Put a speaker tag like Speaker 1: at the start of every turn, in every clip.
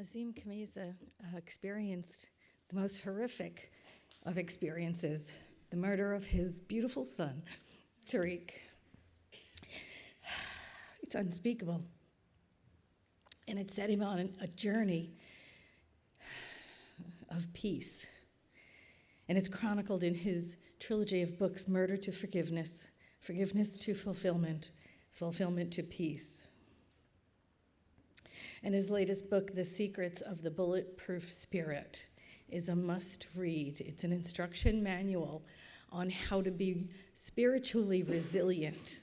Speaker 1: Azim Khamisa experienced the most horrific of experiences, the murder of his beautiful son, Tariq. It's unspeakable. And it set him on a journey of peace. And it's chronicled in his trilogy of books, Murder to Forgiveness, Forgiveness to Fulfillment, Fulfillment to Peace. And his latest book, The Secrets of the Bulletproof Spirit, is a must-read. It's an instruction manual on how to be spiritually resilient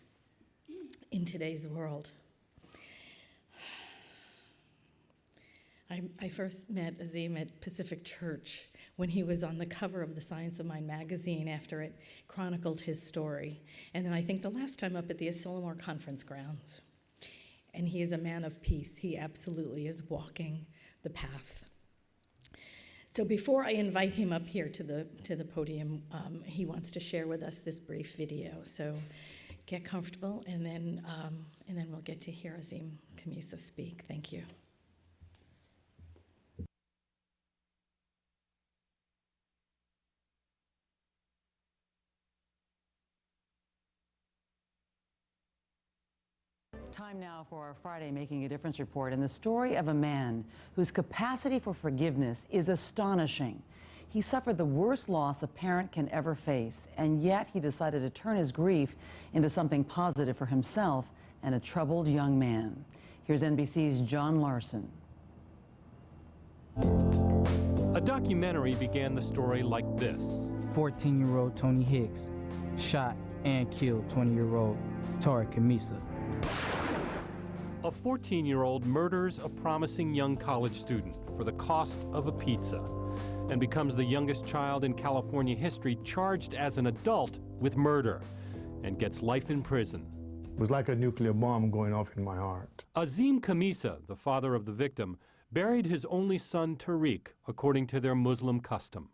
Speaker 1: in today's world. I first met Azim at Pacific Church when he was on the cover of the Science of Mind magazine after it chronicled his story. And then I think the last time up at the Asilomar Conference grounds. And he is a man of peace. He absolutely is walking the path. So before I invite him up here to the podium, he wants to share with us this brief video. So get comfortable, and then we'll get to hear Azim Khamisa speak. Thank you.
Speaker 2: Time now for our Friday Making a Difference report, and the story of a man whose capacity for forgiveness is astonishing. He suffered the worst loss a parent can ever face, and yet he decided to turn his grief into something positive for himself and a troubled young man. Here's NBC's John Larson.
Speaker 3: A documentary began the story like this.
Speaker 4: 14-year-old Tony Hicks shot and killed 20-year-old Tariq Khamisa.
Speaker 3: A 14-year-old murders a promising young college student for the cost of a pizza and becomes the youngest child in California history charged as an adult with murder and gets life in prison.
Speaker 5: It was like a nuclear bomb going off in my heart.
Speaker 3: Azim Khamisa, the father of the victim, buried his only son Tariq according to their Muslim custom.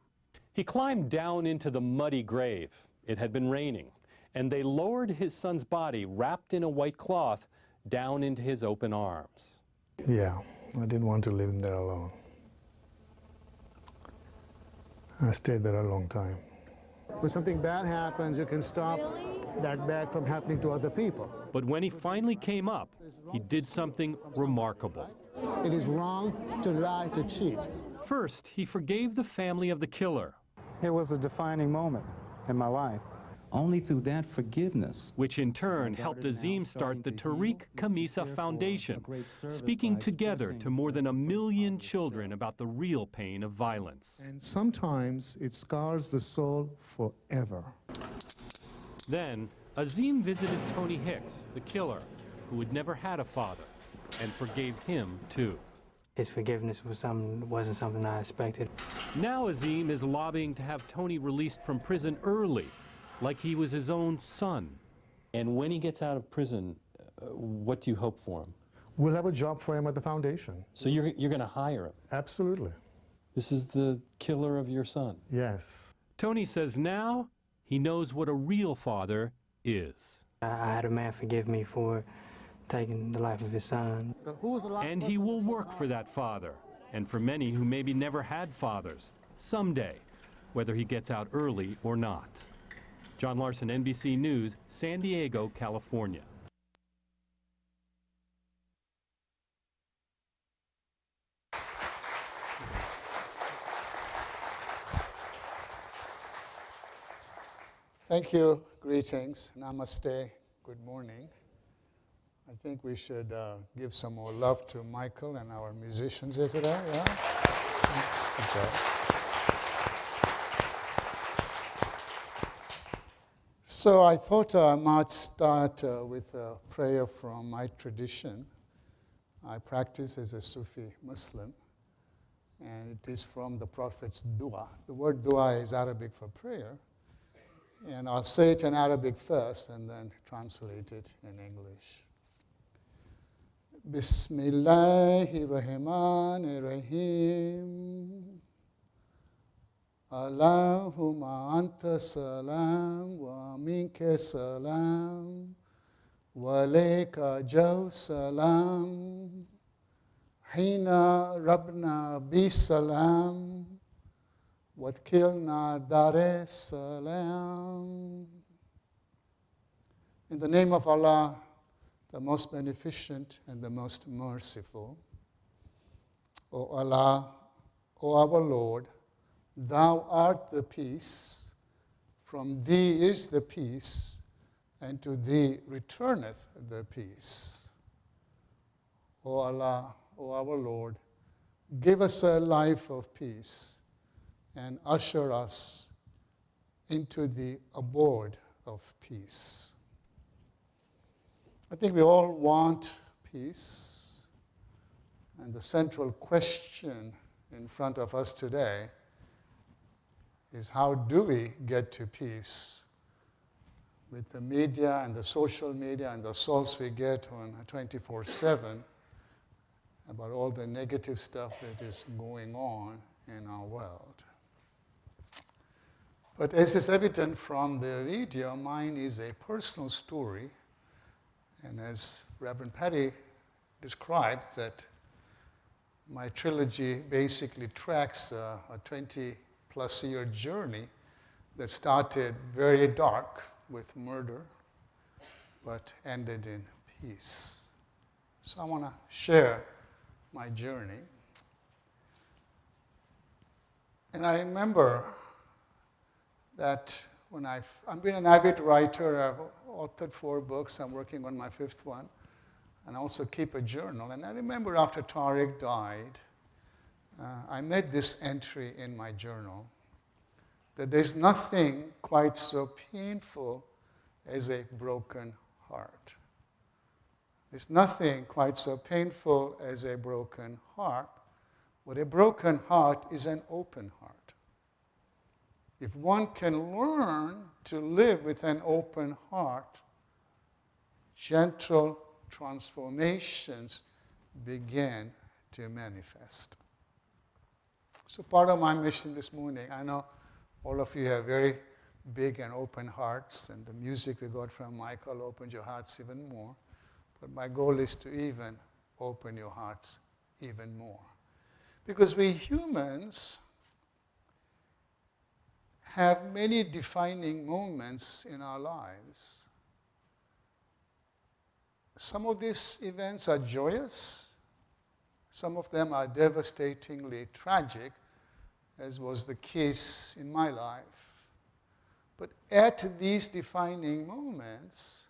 Speaker 3: He climbed down into the muddy grave. It had been raining, and they lowered his son's body wrapped in a white cloth down into his open arms.
Speaker 5: Yeah, I didn't want to live there alone. I stayed there a long time. When something bad happens, you can stop that bad from happening to other people.
Speaker 3: But when he finally came up, he did something remarkable.
Speaker 5: It is wrong to lie, to cheat.
Speaker 3: First, he forgave the family of the killer.
Speaker 6: It was a defining moment in my life. Only through that forgiveness,
Speaker 3: which in turn helped Azim start the Tariq Khamisa Foundation, speaking together to more than 1 million children about the real pain of violence.
Speaker 5: And sometimes it scars the soul forever.
Speaker 3: Then, Azim visited Tony Hicks, the killer, who had never had a father, and forgave him too.
Speaker 7: His forgiveness wasn't something I expected.
Speaker 3: Now Azim is lobbying to have Tony released from prison early, like he was his own son. And when he gets out of prison, what do you hope for him?
Speaker 5: We'll have a job for him at the foundation.
Speaker 3: So you're going to hire him?
Speaker 5: Absolutely.
Speaker 3: This is the killer of your son?
Speaker 5: Yes.
Speaker 3: Tony says now he knows what a real father is.
Speaker 7: I had a man forgive me for taking the life of his son.
Speaker 3: And he will work for that father, and for many who maybe never had fathers, someday, whether he gets out early or not. John Larson, NBC News, San Diego, California.
Speaker 8: Thank you. Greetings. Namaste. Good morning. I think we should give some more love to Michael and our musicians here today. Yeah? Good job. So I thought I might start with a prayer from my tradition. I practice as a Sufi Muslim, and it is from the Prophet's dua. The word dua is Arabic for prayer, and I'll say it in Arabic first and then translate it in English. Bismillahirrahmanirrahim. Allahumma anta salam wa minka salam wa alayka jaw salam. Hina Rabna Bisalam, Watkilna Dar Salam. In the name of Allah, the most beneficent and the most merciful. O Allah, O our Lord, Thou art the peace, from Thee is the peace, and to Thee returneth the peace. O Allah, O our Lord, give us a life of peace and usher us into the abode of peace. I think we all want peace, and the central question in front of us today is, how do we get to peace with the media and the social media and the assaults we get on 24/7 about all the negative stuff that is going on in our world. But as is evident from the video, mine is a personal story. And as Reverend Patty described, that my trilogy basically tracks a 20-plus year journey that started very dark with murder, but ended in peace. So I want to share my journey. And I remember that when I've been an avid writer. I've authored 4 books. I'm working on my 5th one. And I also keep a journal. And I remember after Tariq died, I made this entry in my journal that there's nothing quite so painful as a broken heart. There's nothing quite so painful as a broken heart, but a broken heart is an open heart. If one can learn to live with an open heart, gentle transformations begin to manifest. So part of my mission this morning, I know all of you have very big and open hearts, and the music we got from Michael opened your hearts even more. But my goal is to even open your hearts even more. Because we humans have many defining moments in our lives. Some of these events are joyous. Some of them are devastatingly tragic, as was the case in my life. But at these defining moments,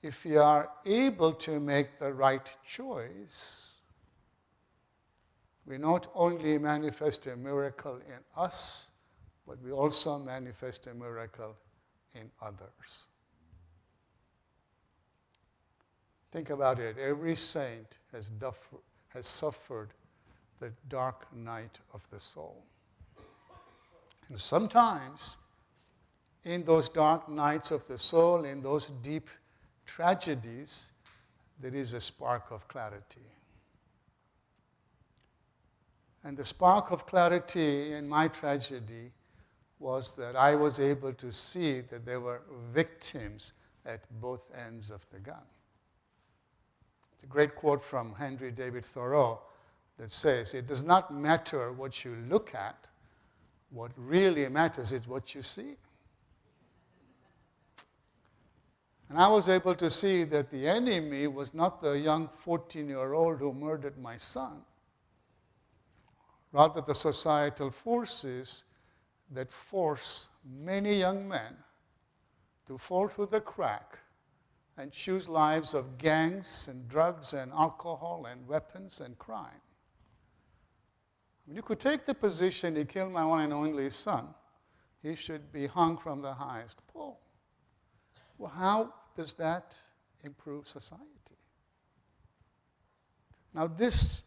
Speaker 8: if we are able to make the right choice, we not only manifest a miracle in us, but we also manifest a miracle in others. Think about it. Every saint has suffered the dark night of the soul. And sometimes, in those dark nights of the soul, in those deep tragedies, there is a spark of clarity. And the spark of clarity in my tragedy was that I was able to see that there were victims at both ends of the gun. It's a great quote from Henry David Thoreau that says, "It does not matter what you look at, what really matters is what you see." And I was able to see that the enemy was not the young 14-year-old who murdered my son, rather the societal forces that force many young men to fall through the crack and choose lives of gangs and drugs and alcohol and weapons and crime. I mean, you could take the position, he killed my one and only son, he should be hung from the highest pole. Well, how does that improve society? Now, this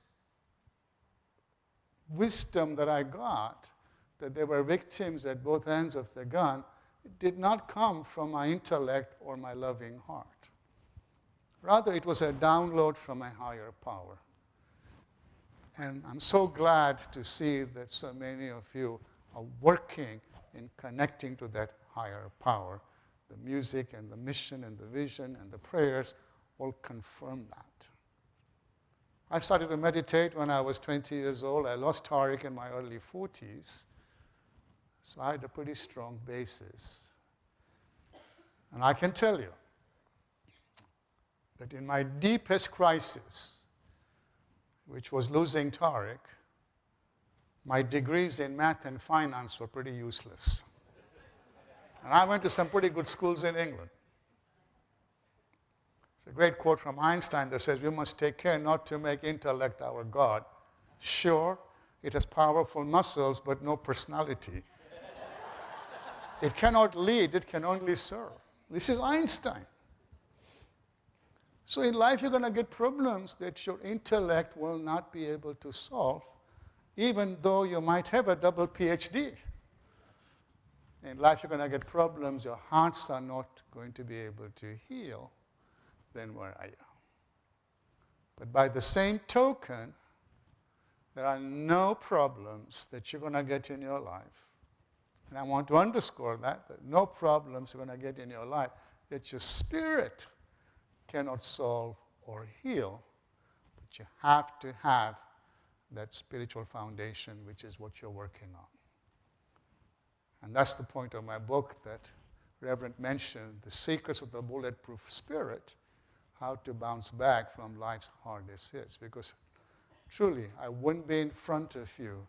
Speaker 8: wisdom that I got, that there were victims at both ends of the gun, it did not come from my intellect or my loving heart. Rather, it was a download from a higher power. And I'm so glad to see that so many of you are working in connecting to that higher power. The music and the mission and the vision and the prayers all confirm that. I started to meditate when I was 20 years old. I lost Tariq in my early 40s. So I had a pretty strong basis. And I can tell you that in my deepest crisis, which was losing Tariq, my degrees in math and finance were pretty useless. And I went to some pretty good schools in England. It's a great quote from Einstein that says, we must take care not to make intellect our God. Sure, it has powerful muscles, but no personality. It cannot lead, it can only serve. This is Einstein. So in life, you're going to get problems that your intellect will not be able to solve, even though you might have a double PhD. In life, you're going to get problems your hearts are not going to be able to heal. Then where are you? But by the same token, there are no problems that you're going to get in your life. And I want to underscore that no problems you're going to get in your life that your spirit cannot solve or heal. But you have to have that spiritual foundation, which is what you're working on. And that's the point of my book that Reverend mentioned, The Secrets of the Bulletproof Spirit, how to bounce back from life's hardest hits. Because truly, I wouldn't be in front of you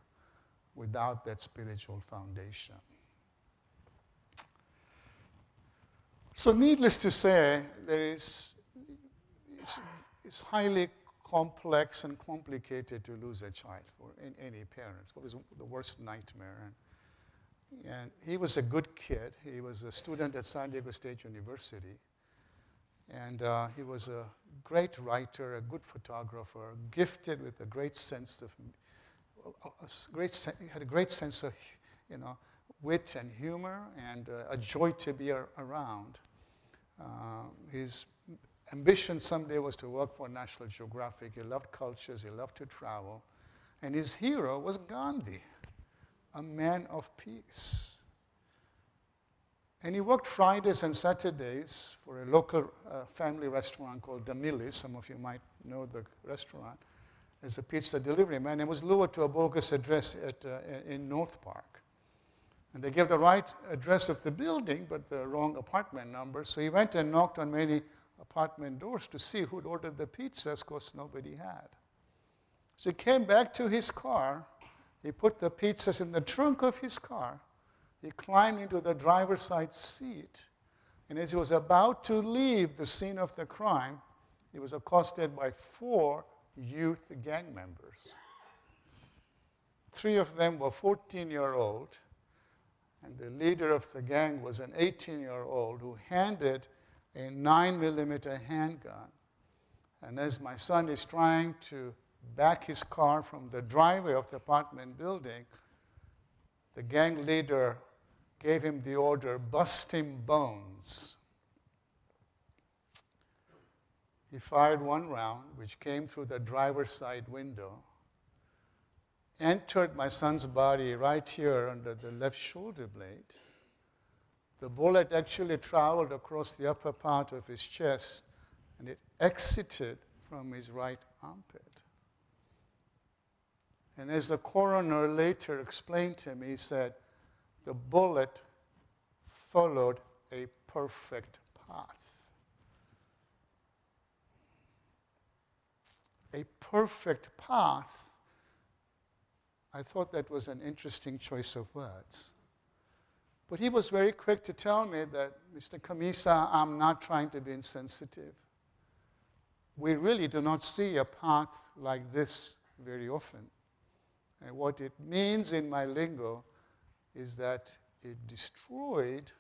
Speaker 8: without that spiritual foundation. So needless to say, it's highly complex and complicated to lose a child for any parents. It was the worst nightmare. And he was a good kid. He was a student at San Diego State University. And he was a great writer, a good photographer, gifted with a great sense of, he had a great sense of, wit and humor, and a joy to be around. His ambition someday was to work for National Geographic. He loved cultures, he loved to travel. And his hero was Gandhi, a man of peace. And he worked Fridays and Saturdays for a local family restaurant called Damili. Some of you might know the restaurant. As a pizza delivery man, and was lured to a bogus address in North Park. And they gave the right address of the building, but the wrong apartment number. So he went and knocked on many apartment doors to see who'd ordered the pizzas, because nobody had. So he came back to his car. He put the pizzas in the trunk of his car. He climbed into the driver's side seat. And as he was about to leave the scene of the crime, he was accosted by 4 youth gang members. 3 of them were 14-year-old, and the leader of the gang was an 18-year-old who handed a 9mm handgun. And as my son is trying to back his car from the driveway of the apartment building, the gang leader gave him the order, "Bust him bones." He fired 1 round, which came through the driver's side window, entered my son's body right here under the left shoulder blade. The bullet actually traveled across the upper part of his chest, and it exited from his right armpit. And as the coroner later explained to me, he said, the bullet followed a perfect path. A perfect path. I thought that was an interesting choice of words. But he was very quick to tell me that, Mr. Khamisa, I'm not trying to be insensitive. We really do not see a path like this very often. And what it means in my lingo is that it destroyed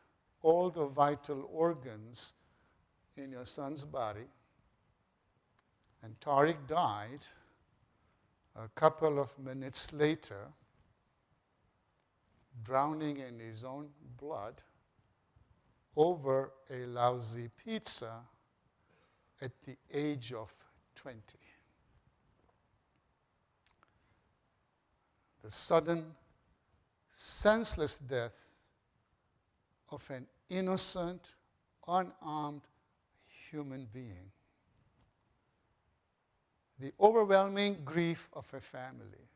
Speaker 8: all the vital organs in your son's body. And Tariq died a couple of minutes later, drowning in his own blood over a lousy pizza at the age of 20. The sudden, senseless death of an innocent, unarmed human being. the overwhelming grief of a family,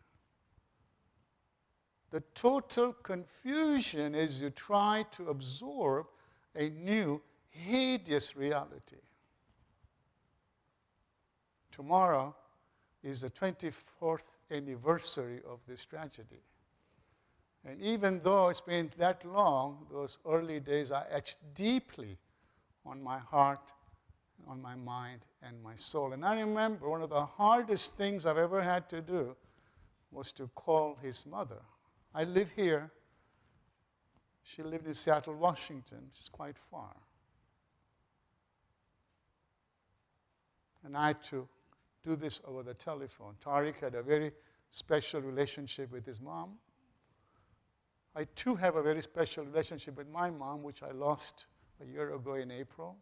Speaker 8: the total confusion as you try to absorb a new, hideous reality. Tomorrow is the 24th anniversary of this tragedy. And even though it's been that long, those early days are etched deeply on my heart, on my mind, and my soul. And I remember one of the hardest things I've ever had to do was to call his mother. I live here. She lived in Seattle, Washington, which is quite far. And I had to do this over the telephone. Tariq had a very special relationship with his mom. I too have a very special relationship with my mom, which I lost a year ago in April.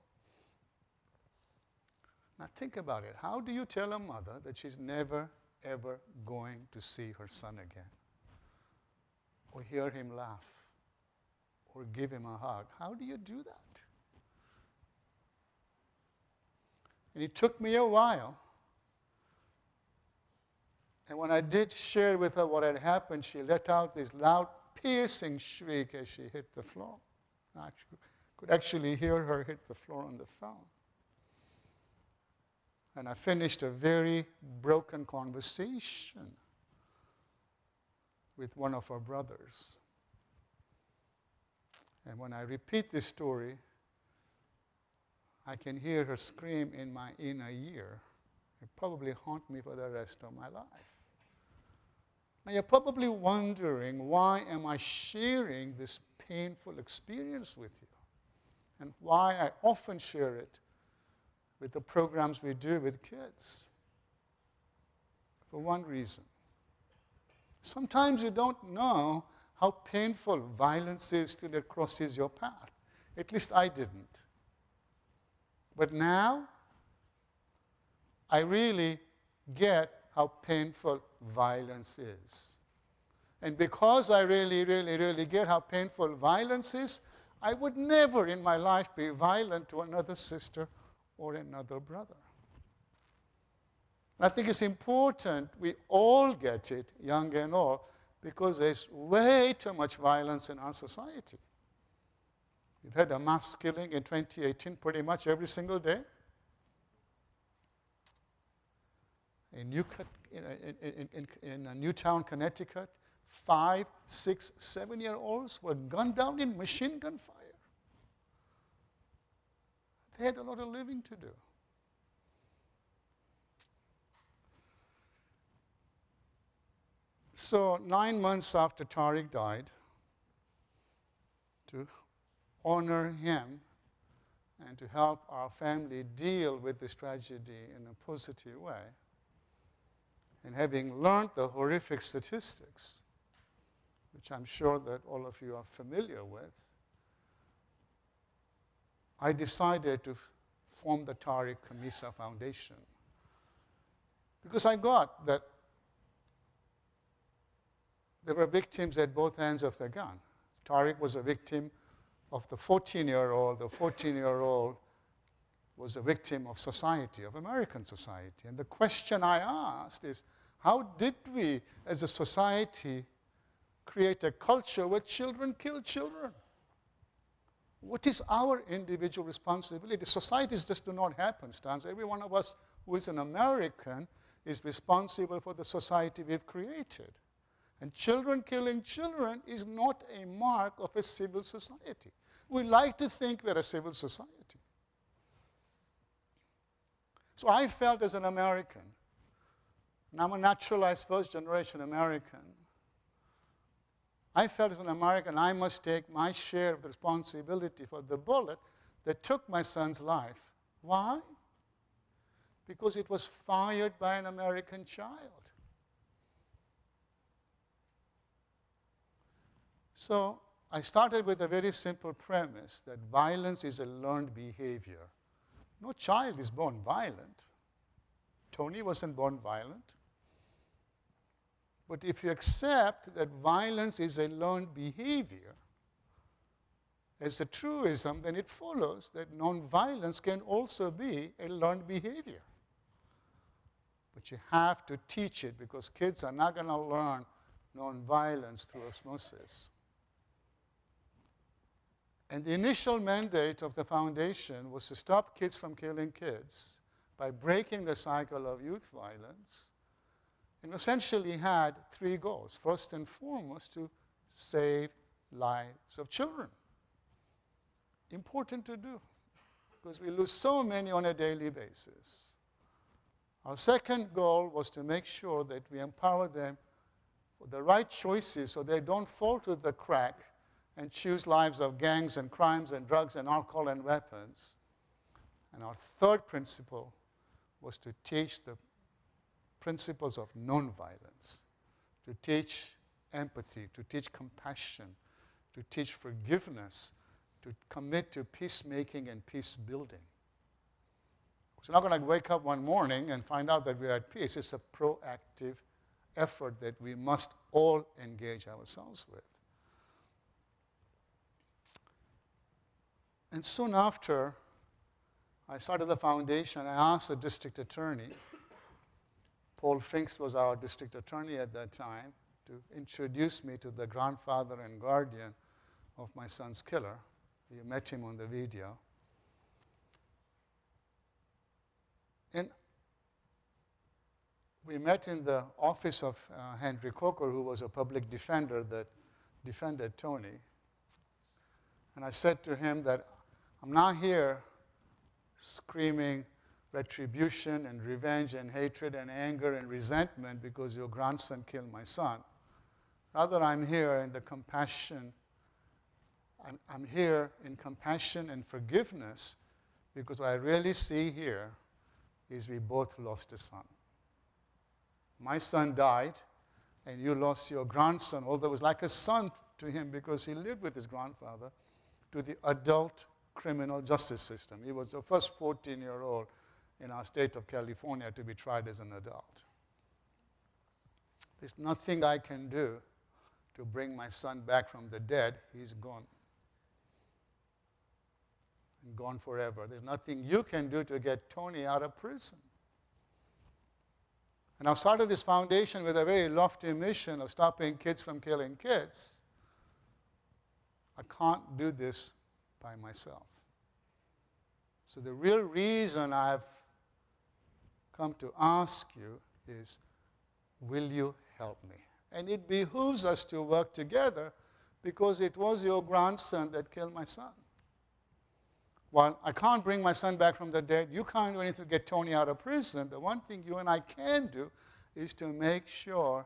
Speaker 8: Now think about it. How do you tell a mother that she's never, ever going to see her son again? Or hear him laugh? Or give him a hug? How do you do that? And it took me a while. And when I did share with her what had happened, she let out this loud, piercing shriek as she hit the floor. I could actually hear her hit the floor on the phone. And I finished a very broken conversation with one of her brothers. And when I repeat this story, I can hear her scream in my inner ear. It probably haunt me for the rest of my life. Now you're probably wondering, why am I sharing this painful experience with you? And why I often share it with the programs we do with kids. For one reason. Sometimes you don't know how painful violence is till it crosses your path. At least I didn't. But now, I really get how painful violence is. And because I really, really, really get how painful violence is, I would never in my life be violent to another sister or another brother. I think it's important we all get it, young and old, because there's way too much violence in our society. We've had a mass killing in 2018 pretty much every single day. In Newtown, Connecticut, 5, 6, 7-year-olds were gunned down in machine gun fire. They had a lot of living to do. So 9 months after Tariq died, to honor him and to help our family deal with this tragedy in a positive way, and having learned the horrific statistics, which I'm sure that all of you are familiar with, I decided to form the Tariq Khamisa Foundation. Because I got that there were victims at both ends of the gun. Tariq was a victim of the 14-year-old. The 14-year-old was a victim of society, of American society. And the question I asked is, how did we, as a society, create a culture where children kill children? What is our individual responsibility? Societies just do not happenstance. Every one of us who is an American is responsible for the society we've created. And children killing children is not a mark of a civil society. We like to think we're a civil society. So I felt as an American, and I'm a naturalized first-generation American, I felt as an American I must take my share of the responsibility for the bullet that took my son's life. Why? Because it was fired by an American child. So I started with a very simple premise that violence is a learned behavior. No child is born violent. Tony wasn't born violent. But if you accept that violence is a learned behavior as a truism, then it follows that nonviolence can also be a learned behavior. But you have to teach it because kids are not going to learn nonviolence through osmosis. And the initial mandate of the foundation was to stop kids from killing kids by breaking the cycle of youth violence, and essentially had three goals. First and foremost, to save lives of children. Important to do, because we lose so many on a daily basis. Our second goal was to make sure that we empower them for the right choices so they don't fall to the crack and choose lives of gangs and crimes and drugs and alcohol and weapons. And our third principle was to teach the principles of nonviolence, to teach empathy, to teach compassion, to teach forgiveness, to commit to peacemaking and peace building. We're not going to wake up one morning and find out that we're at peace. It's a proactive effort that we must all engage ourselves with. And soon after I started the foundation, I asked the district attorney, Paul Finks was our district attorney at that time, to introduce me to the grandfather and guardian of my son's killer. You met him on the video. And we met in the office of Henry Coker, who was a public defender that defended Tony. And I said to him that I'm not here screaming retribution and revenge and hatred and anger and resentment because your grandson killed my son. Rather, I'm here in the compassion. I'm here in compassion and forgiveness because what I really see here is we both lost a son. My son died, and you lost your grandson, although it was like a son to him because he lived with his grandfather, to the adult criminal justice system. He was the first 14-year-old in our state of California to be tried as an adult. There's nothing I can do to bring my son back from the dead. He's gone. And gone forever. There's nothing you can do to get Tony out of prison. And I've started this foundation with a very lofty mission of stopping kids from killing kids. I can't do this by myself. So the real reason I've come to ask you is, will you help me? And it behooves us to work together because it was your grandson that killed my son. While I can't bring my son back from the dead, you can't do anything to get Tony out of prison. The one thing you and I can do is to make sure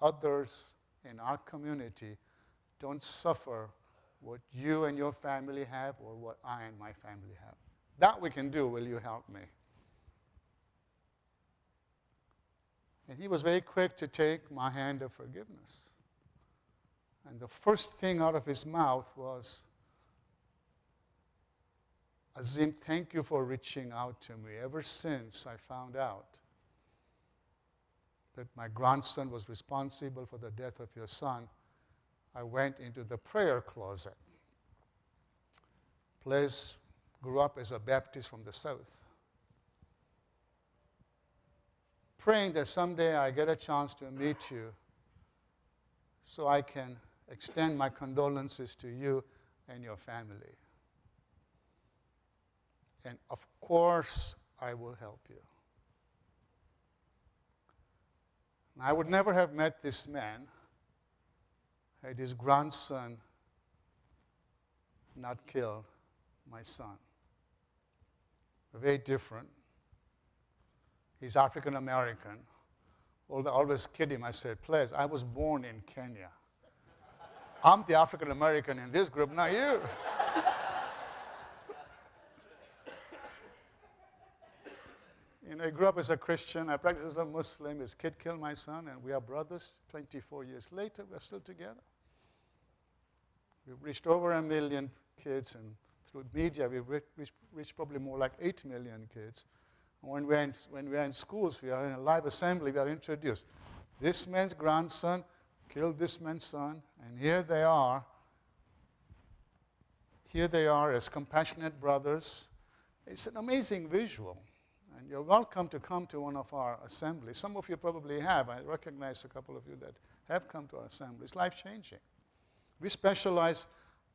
Speaker 8: others in our community don't suffer what you and your family have or what I and my family have. That we can do. Will you help me? And he was very quick to take my hand of forgiveness. And the first thing out of his mouth was, Azim, thank you for reaching out to me. Ever since I found out that my grandson was responsible for the death of your son, I went into the prayer closet. Blaise grew up as a Baptist from the South, praying that someday I get a chance to meet you so I can extend my condolences to you and your family. And of course, I will help you. I would never have met this man had his grandson not killed my son. They're very different. He's African American. Although I always kid him, I said, Blaise, I was born in Kenya. I'm the African American in this group, not you. I grew up as a Christian. I practiced as a Muslim. His kid killed my son, and we are brothers. 24 years later, we're still together. We've reached over 1 million kids, and through media, we've reached probably more like 8 million kids. And when we're in schools, we are in a live assembly, we are introduced. This man's grandson killed this man's son, and here they are. Here they are as compassionate brothers. It's an amazing visual. And you're welcome to come to one of our assemblies. Some of you probably have. I recognize a couple of you that have come to our assembly. It's life-changing. We specialize,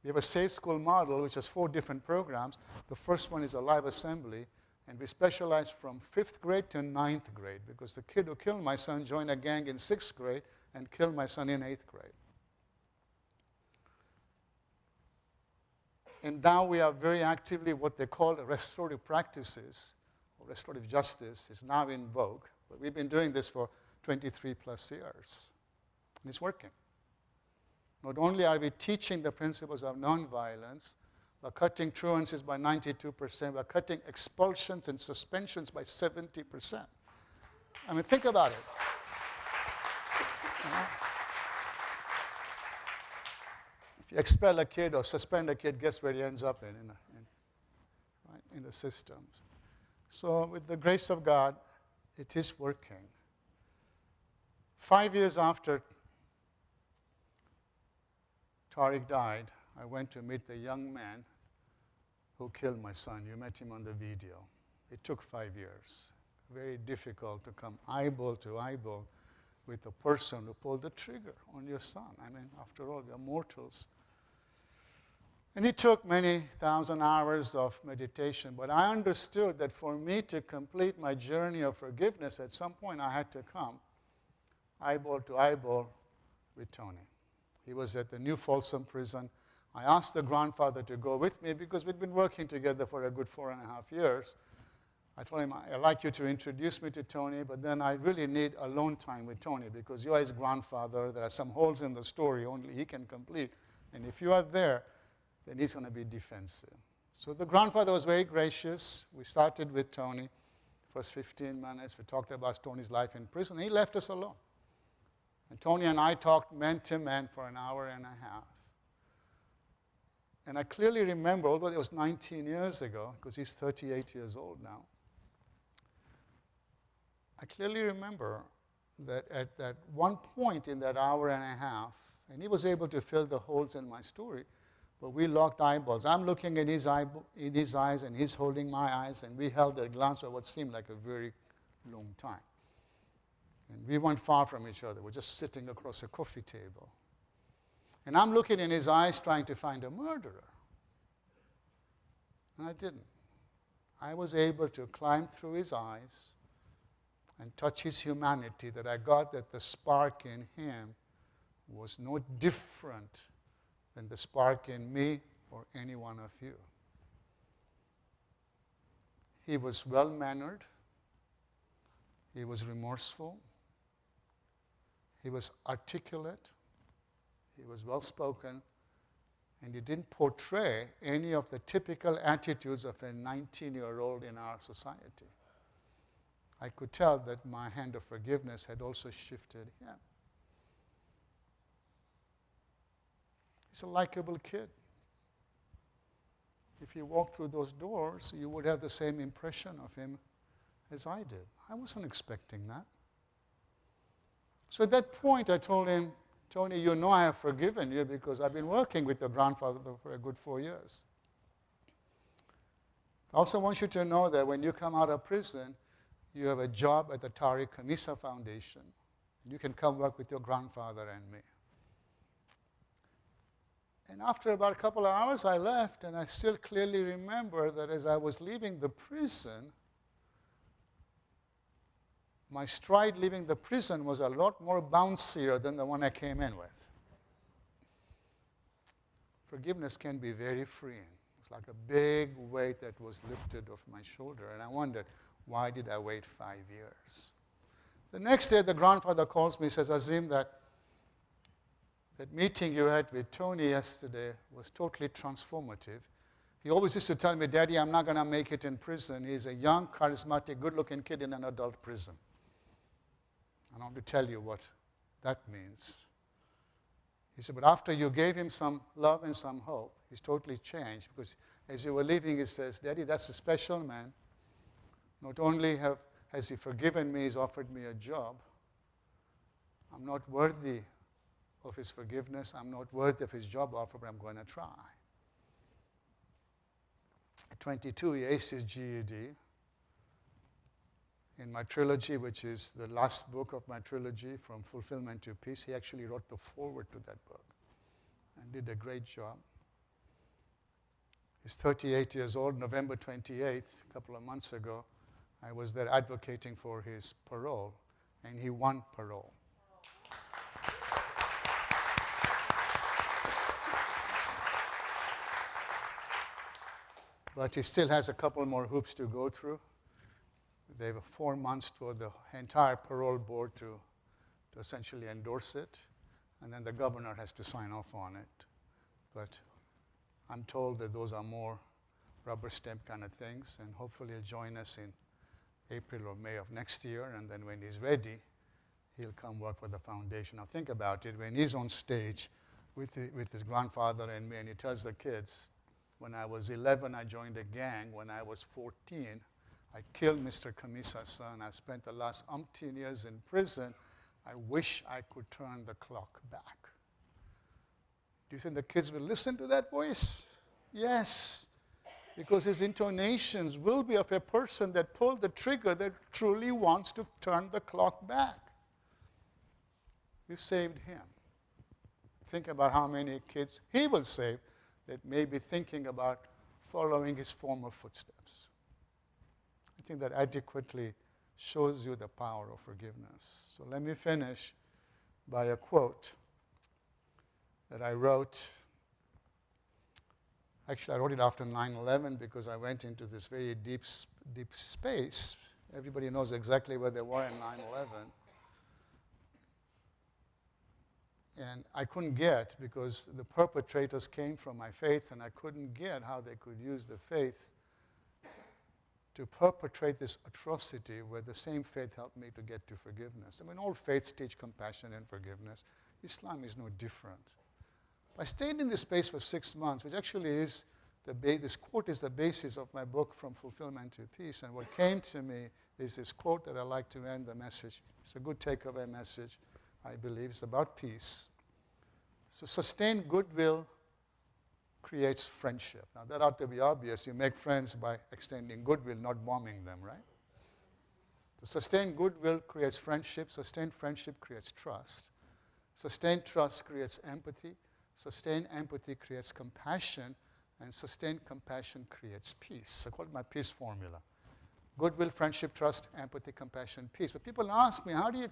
Speaker 8: we have a safe school model, which has 4 different programs. The first one is a live assembly, and we specialize from 5th grade to 9th grade, because the kid who killed my son joined a gang in 6th grade and killed my son in 8th grade. And now we are very actively what they call restorative practices, or restorative justice is now in vogue. But we've been doing this for 23 plus years, and it's working. Not only are we teaching the principles of nonviolence, we're cutting truancies by 92%, we're cutting expulsions and suspensions by 70%. I mean, think about it. If you expel a kid or suspend a kid, guess where he ends up in the systems. So with the grace of God, it is working. 5 years after Tariq died, I went to meet the young man who killed my son. You met him on the video. It took 5 years. Very difficult to come eyeball to eyeball with the person who pulled the trigger on your son. I mean, after all, we are mortals. And it took many thousand hours of meditation, but I understood that for me to complete my journey of forgiveness, at some point I had to come eyeball to eyeball with Tony. He was at the New Folsom prison. I asked the grandfather to go with me because we'd been working together for a good 4.5 years. I told him, I'd like you to introduce me to Tony, but then I really need alone time with Tony because you are his grandfather. There are some holes in the story only he can complete. And if you are there, then he's going to be defensive. So the grandfather was very gracious. We started with Tony. First 15 minutes, we talked about Tony's life in prison. He left us alone. And Tony and I talked man to man for an hour and a half. And I clearly remember, although it was 19 years ago, because he's 38 years old now, I clearly remember that at that one point in that hour and a half, and he was able to fill the holes in my story, but we locked eyeballs. I'm looking in his eyes, and he's holding my eyes, and we held a glance for what seemed like a very long time. And we weren't far from each other. We're just sitting across a coffee table. And I'm looking in his eyes trying to find a murderer. And I didn't. I was able to climb through his eyes and touch his humanity, that I got that the spark in him was no different than the spark in me or any one of you. He was well-mannered. He was remorseful. He was articulate. He was well-spoken. And he didn't portray any of the typical attitudes of a 19-year-old in our society. I could tell that my hand of forgiveness had also shifted him. He's a likable kid. If you walked through those doors, you would have the same impression of him as I did. I wasn't expecting that. So at that point, I told him, Tony, you know I have forgiven you because I've been working with your grandfather for a good 4 years. I also want you to know that when you come out of prison, you have a job at the Khamisa Foundation. You can come work with your grandfather and me. And after about a couple of hours, I left, and I still clearly remember that as I was leaving the prison, my stride leaving the prison was a lot more bouncier than the one I came in with. Forgiveness can be very freeing. It's like a big weight that was lifted off my shoulder, and I wondered, why did I wait 5 years? The next day, the grandfather calls me, says, Azim, that meeting you had with Tony yesterday was totally transformative. He always used to tell me, Daddy, I'm not going to make it in prison. He's a young, charismatic, good-looking kid in an adult prison. I don't want to tell you what that means. He said, but after you gave him some love and some hope, he's totally changed. Because as you were leaving, he says, Daddy, that's a special man. Not only has he forgiven me, he's offered me a job. I'm not worthy of his forgiveness. I'm not worthy of his job offer, but I'm going to try. At 22, he aced his GED. In my trilogy, which is the last book of my trilogy, From Fulfillment to Peace, he actually wrote the foreword to that book and did a great job. He's 38 years old, November 28th, a couple of months ago. I was there advocating for his parole, and he won parole. But he still has a couple more hoops to go through. They have 4 months for the entire parole board to essentially endorse it, and then the governor has to sign off on it. But I'm told that those are more rubber stamp kind of things, and hopefully he'll join us in April or May of next year, and then when he's ready, he'll come work for the foundation. Now think about it, when he's on stage with his grandfather and me, and he tells the kids, when I was 11, I joined a gang. When I was 14, I killed Mr. Khamisa's son. I spent the last umpteen years in prison. I wish I could turn the clock back. Do you think the kids will listen to that voice? Yes, because his intonations will be of a person that pulled the trigger that truly wants to turn the clock back. We've saved him. Think about how many kids he will save that may be thinking about following his former footsteps. I think that adequately shows you the power of forgiveness. So let me finish by a quote that I wrote. Actually, I wrote it after 9/11 because I went into this very deep space. Everybody knows exactly where they were in 9/11. And I couldn't get, because the perpetrators came from my faith, and I couldn't get how they could use the faith to perpetrate this atrocity where the same faith helped me to get to forgiveness. I mean, all faiths teach compassion and forgiveness. Islam is no different. I stayed in this space for 6 months, which actually is this quote is the basis of my book, From Fulfillment to Peace. And what came to me is this quote that I like to end the message. It's a good takeaway message, I believe. It's about peace. So sustained goodwill creates friendship. Now that ought to be obvious. You make friends by extending goodwill, not bombing them, right? So sustained goodwill creates friendship. Sustained friendship creates trust. Sustained trust creates empathy. Sustained empathy creates compassion. And sustained compassion creates peace. I call it my peace formula. Goodwill, friendship, trust, empathy, compassion, peace. But people ask me, how do you